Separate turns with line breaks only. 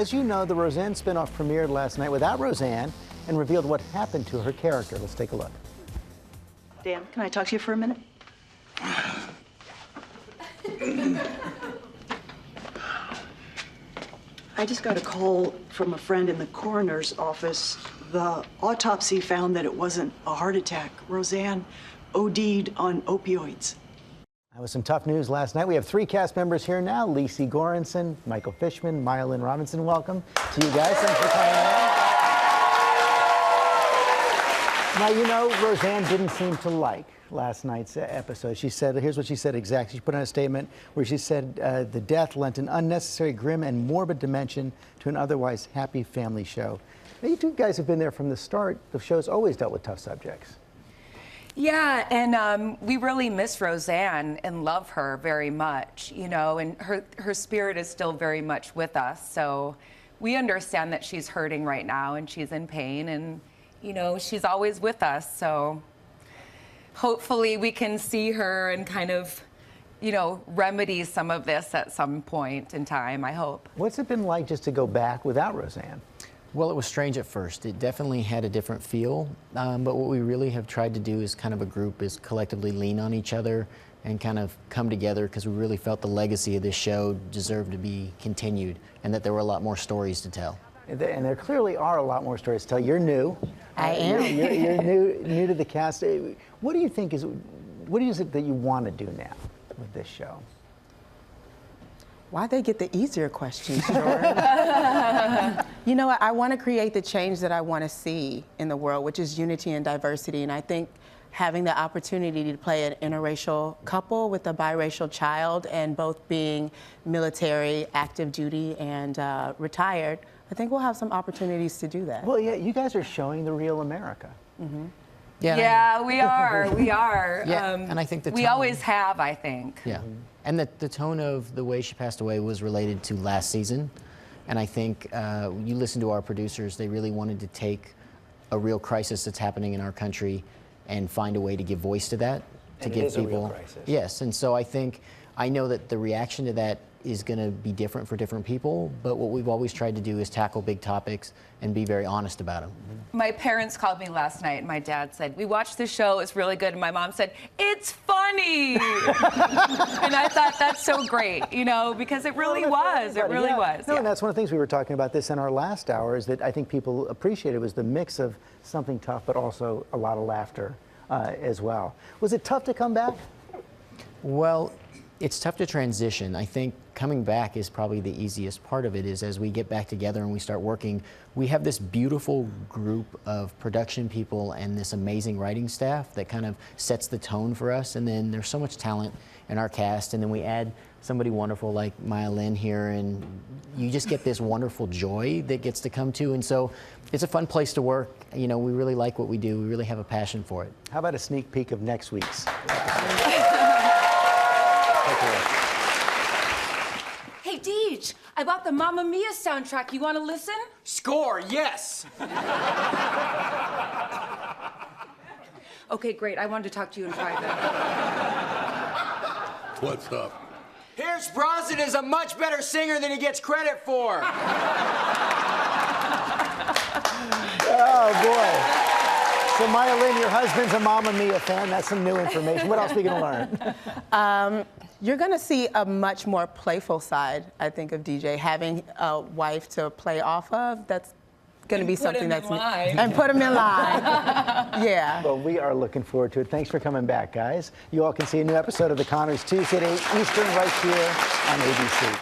as you know, the Roseanne spinoff premiered last night without Roseanne and revealed what happened to her character. Let's take a look.
Dan, can I talk to you for a minute? I just got a call from a friend in the coroner's office. The autopsy found that it wasn't a heart attack. Roseanne OD'd on opioids.
That was some tough news last night. We have 3 cast members here now: Lecy Goranson, Michael Fishman, Lynn Robinson. Welcome to you guys. Thanks for coming in. Now, you know, Roseanne didn't seem to like last night's episode. She said, here's what she said exactly. She put out a statement where she said the death lent an unnecessary, grim, and morbid dimension to an otherwise happy family show. Now, you two guys have been there from the start. The show's always dealt with tough subjects.
Yeah, and we really miss Roseanne and love her very much, you know, and her spirit is still very much with us. So we understand that she's hurting right now and she's in pain, and, you know, she's always with us. So hopefully we can see her and kind of, you know, remedy some of this at some point in time, I hope.
What's it been like just to go back without Roseanne?
Well, it was strange at first. It definitely had a different feel, but what we really have tried to do as kind of a group is collectively lean on each other and kind of come together, because we really felt the legacy of this show deserved to be continued and that there were a lot more stories to tell.
And there clearly are a lot more stories to tell. You're new.
I am.
You're new to the cast. What do you think what is it that you want to do now with this show?
Why they get the easier questions, George? You know, I want to create the change that I want to see in the world, which is unity and diversity. And I think having the opportunity to play an interracial couple with a biracial child, and both being military, active duty, and retired, I think we'll have some opportunities to do that.
Well, yeah, you guys are showing the real America.
Mm-hmm.
Yeah, we are. We are.
Yeah, and I think
we always have, I think.
Yeah, and the tone of the way she passed away was related to last season, and I think you listen to our producers; they really wanted to take a real crisis that's happening in our country and find a way to give voice to that, to
and
give
it is
people.
A real crisis.
Yes, and so I know that the reaction to that is going to be different for different people, but what we've always tried to do is tackle big topics and be very honest about them.
My parents called me last night, and my dad said, "We watched the show, it's really good." And my mom said, "It's funny." And I thought, that's so great, you know, because it really was. It really was.
No,
Yeah.
and that's one of the things we were talking about this in our last hour, is that I think people appreciated was the mix of something tough, but also a lot of laughter as well. Was it tough to come back?
Well, it's tough to transition. I think coming back is probably the easiest part of it. Is as we get back together and we start working, we have this beautiful group of production people and this amazing writing staff that kind of sets the tone for us. And then there's so much talent in our cast, and then we add somebody wonderful like Lynn here, and you just get this wonderful joy that gets to come to. And so it's a fun place to work. You know, we really like what we do. We really have a passion for it.
How about a sneak peek of next week's?
Hey, Deej, I bought the Mamma Mia soundtrack. You want to listen?
Score, yes!
Okay, great. I wanted to talk to you in private.
What's up?
Pierce Brosnan is a much better singer than he gets credit for.
Oh, boy. So, Lynn, your husband's a Mamma Mia fan. That's some new information. What else are we going to learn?
You're going to see a much more playful side, I think, of DJ. Having a wife to play off of, that's going to be something that's... And put him in line. Yeah.
Well, we are looking forward to it. Thanks for coming back, guys. You all can see a new episode of The Conners Tuesday at 8 Eastern right here on ABC.